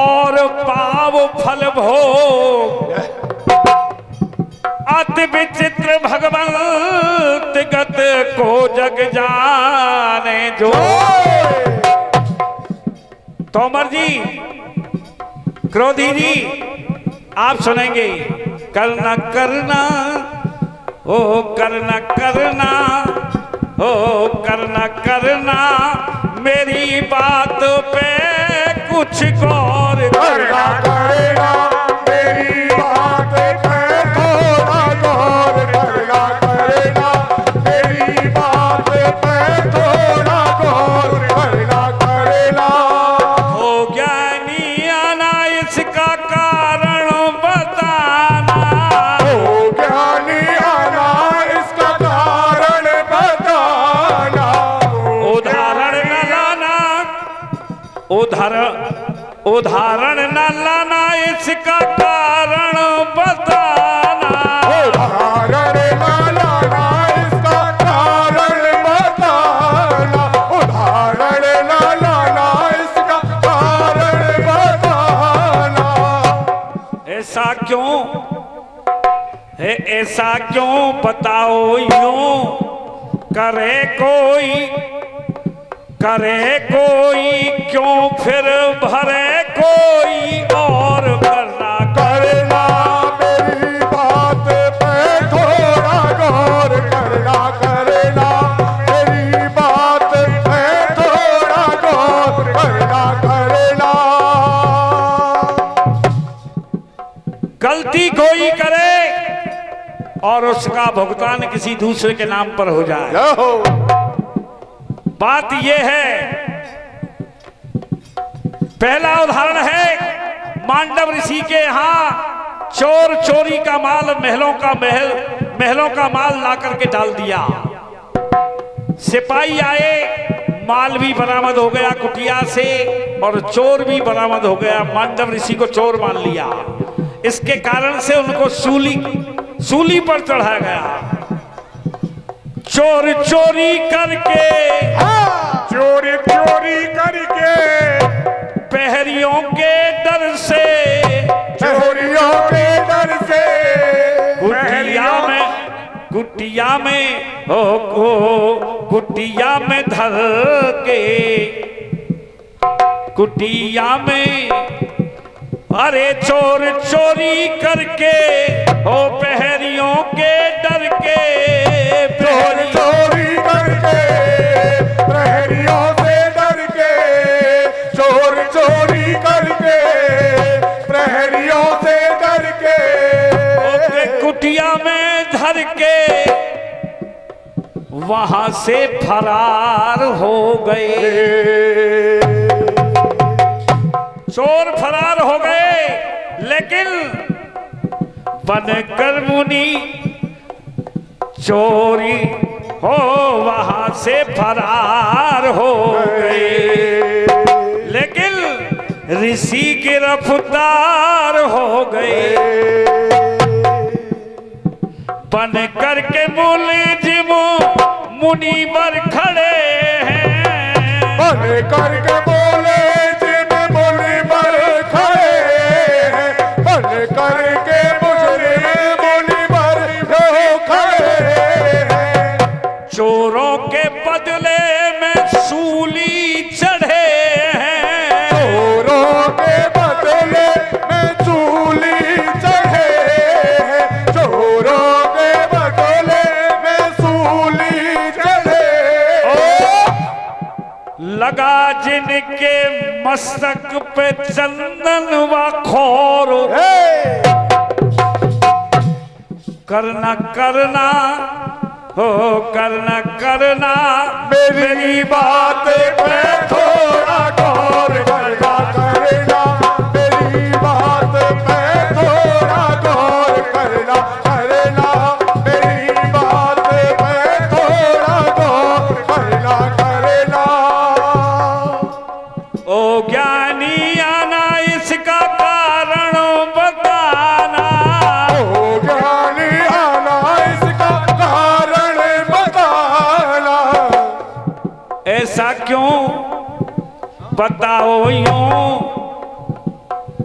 और पाव फल भोग। अति विचित्र भगवंत गत को जग जाने जो। तोमर जी, क्रोधी जी, आप सुनेंगे। करना करना ओ करना करना ओ करना करना, मेरी बात पे कुछ गौर करना करेगा, मेरी बात पे थोड़ा गौर करना करेगा, मेरी बात पे थोड़ा गौर करना करेगा। हो ज्ञानी आना इसका कारण बताना, हो ज्ञानी आना इसका कारण बताना। उदाहरण न लाना, उदाहरण न लाना, इसका कारण बताना। उदाहरण न लाना इसका कारण बताना, उदाहरण न लाना इसका कारण बताना। ऐसा क्यों है, ऐसा क्यों बताओ यूं करे कोई क्यों फिर भरे कोई और। करना करना मेरी बात पे थोड़ा गौर करना करेगा, मेरी बात पे थोड़ा गौर करना करेगा। गलती कोई करे और उसका भुगतान किसी दूसरे के नाम पर हो जाए। हो बात यह है, पहला उदाहरण है मांडव ऋषि के यहां चोर चोरी का माल महलों का माल ला करके डाल दिया। सिपाही आए, माल भी बरामद हो गया कुटिया से और चोर भी बरामद हो गया। मांडव ऋषि को चोर मान लिया। इसके कारण से उनको सूली पर चढ़ाया गया। चोर चोरी करके, चोरी चोरी करके, पहरियों के डर से, चोरियों के डर से, कुटिया में कुटिया में धर के, कुटिया में, अरे चोर चोरी करके हो पहरियों के डर के, चोर चोरी करके, प्रहरियों से डर के, चोर चोरी करके, प्रहरियों से डर के, कुटिया में धर के वहां से फरार हो गए। चोर फरार हो गए, लेकिन बनकर मुनि चोरी हो वहां से फरार हो गए, लेकिन ऋषि गिरफ्तार हो गए। बन करके मुलजिम मुनिवर खड़े हैं, बन करके बोले जिन मुनिवर खड़े हैं, बन करके मुनिवर जो खड़े हैं। चोरों के बदले में सूली चढ़े हैं, चोरों के बदले में सूली चढ़े हैं, चोरों के बदले में सूली चढ़े। लगा जिनके मस्तक पे चंदन व खोर, करना करना हो करना करना, मेरी बात पे थोड़ा गौर करना करेगा, मेरी बात पे थोड़ा गौर करना करेगा, मेरी बात पे थोड़ा गौर करना करेगा। ओ ज्ञानी आना इसका कारण बताना, ओ ज्ञानी आना इसका कारण बताना। ऐसा क्यों बताओ यूं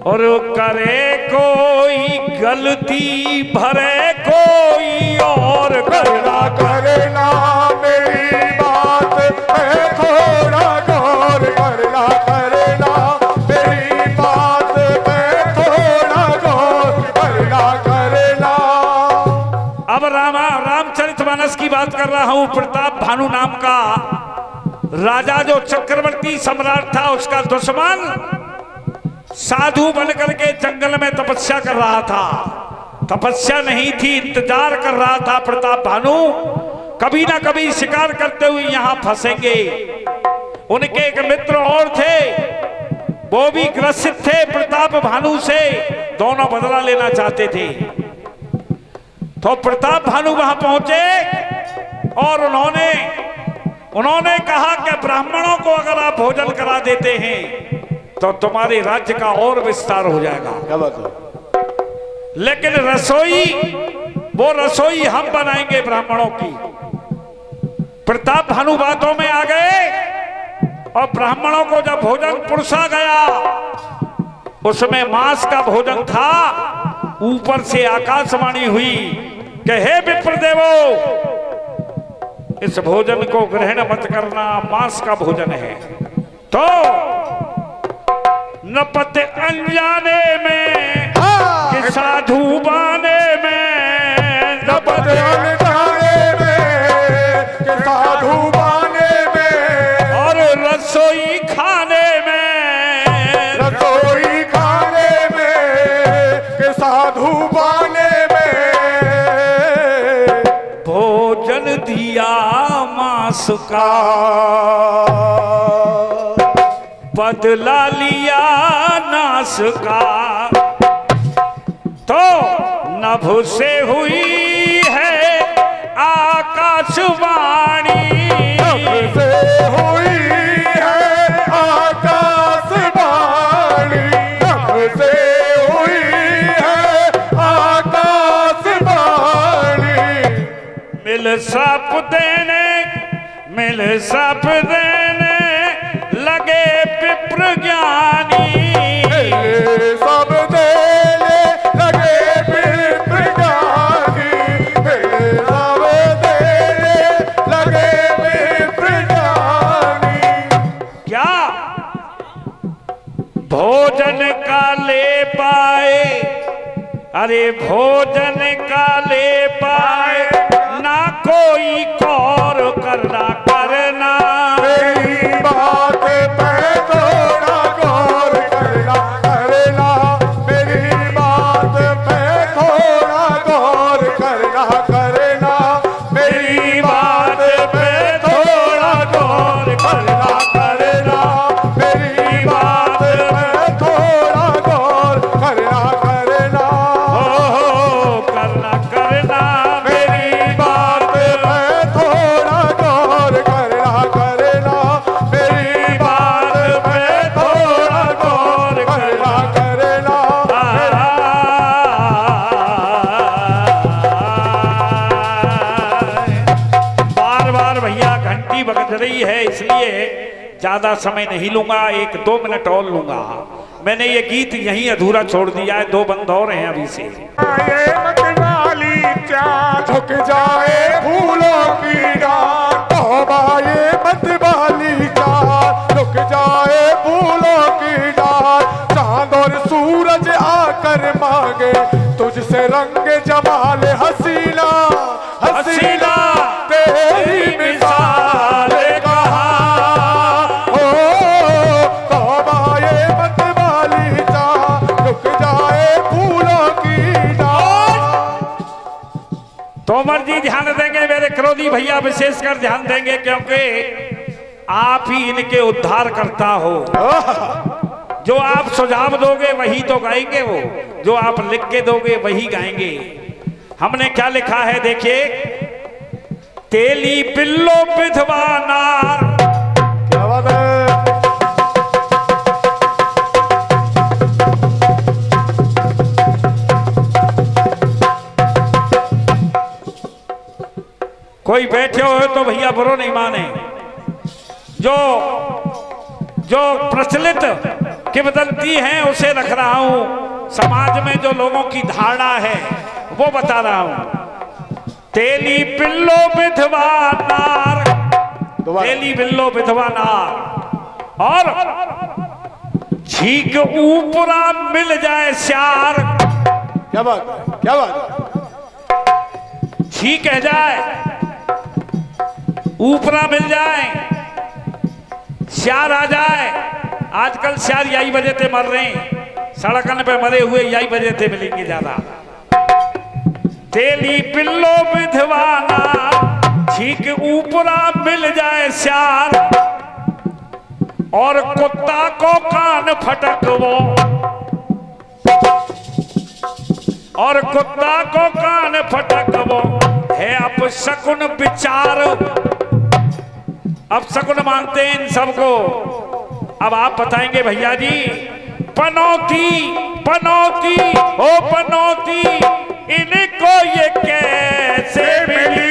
और करे कोई गलती भरे कोई और करना करना मेरी बात पे थोड़ा गौर करना करना मेरी बात पे थोड़ा गौर करना करना। अब रामचरितमानस की बात कर रहा हूं। प्रताप भानु नाम का राजा जो चक्रवर्ती सम्राट था, उसका दुश्मन साधु बनकर के जंगल में तपस्या कर रहा था। तपस्या नहीं थी, इंतजार कर रहा था प्रताप भानु कभी ना कभी शिकार करते हुए यहां फंसेंगे। उनके एक मित्र और थे, वो भी ग्रसित थे प्रताप भानु से, दोनों बदला लेना चाहते थे। तो प्रताप भानु वहां पहुंचे और उन्होंने कहा कि ब्राह्मणों को अगर आप भोजन करा देते हैं तो तुम्हारे राज्य का और विस्तार हो जाएगा। क्या बात है? लेकिन वो रसोई हम बनाएंगे ब्राह्मणों की। प्रताप भानु बातों में आ गए और ब्राह्मणों को जब भोजन पुरसा गया, उसमें मांस का भोजन था। ऊपर से आकाशवाणी हुई कि हे विप्रदेवो, इस भोजन को ग्रहण मत करना, मांस का भोजन है। तो नपत अनजाने में कि साधु बाने में, नपत अनजाने में कि साधु बाने में, और रसोई खाने में, रसोई खाने में कि साधु बाने में, भोजन दिया मांस का, बदला लिया नास का। तो नभ से हुई है आकाशवाणी, नभ से हुई है आकाशवाणी, नभ से हुई है आकाशवाणी। मिल साप देने लगे विप्र ज्ञानी, सब देने लगे विप्र ज्ञानी, सब देने लगे विप्र ज्ञानी। क्या भोजन का ले पाए, अरे भोजन का ले पाए ना कोई कौर करना करना, मेरी बात पे थोड़ा गौर करना करना, मेरी बात पे थोड़ा गौर करना करना, मेरी बात पे थोड़ा गौर करना करना, मेरी बात पे थोड़ा गौर करना करना, करना करना, मेरी बात पे थोड़ा गौर करना करना, मेरी बात पे थोड़ा गौर करना करना। बार बार भैया घंटी बज रही है, इसलिए ज्यादा समय नहीं लूंगा, 1-2 मिनट और लूंगा। मैंने ये गीत यहीं अधूरा छोड़ दिया है, 2 बंद और हैं अभी से। ये मतवाली चाँद झुक जाए फूलों की डाल, तौबा ये मतवाली चाँद झुक जाए फूलों की डाल, चाँद और सूरज आकर मांगे तुझसे रंग जमाल हसीना, हसीना तेरी मिसाल कहाँ हो, तौबा ये मतवाली चाँद झुक जाए फूलों की डाल। तोमर जी ध्यान देंगे, मेरे क्रोधी भैया विशेषकर ध्यान देंगे, क्योंकि आप ही इनके उद्धार करता हो। जो आप सुझाव दोगे वही तो गाएंगे, वो जो आप लिख के दोगे वही गाएंगे। हमने क्या लिखा है देखिए, तेली पिल्लो विधवा नार, क्या बात है? कोई बैठे हो तो भैया बुरो नहीं माने। जो प्रचलित किंवदंती हैं उसे रख रहा हूं, समाज में जो लोगों की धारणा है वो बता रहा हूं। तेली बिल्लो विधवा नार, तेली बिल्लो विधवा नार, और छीक ऊपरा मिल जाए श्यार। क्या बात है, क्या बात है। छीक कह जाए, ऊपरा मिल जाए, श्यार आ जाए। आजकल श्यार यही वजह से मर रहे हैं, सड़कन पे मरे हुए यही वजह से मिलेंगे ज्यादा। तेली पिल्लो विधवा नार, छीक ऊपरा मिल जाए श्यार, और कुत्ता को कान फटक वो, और कुत्ता को कान फटक वो है अपशकुन विचार। अपशकुन मानते हैं इन सबको। अब आप बताएंगे भैया जी, पनौती पनौती ओ पनौती, इनको ये कैसे मिली?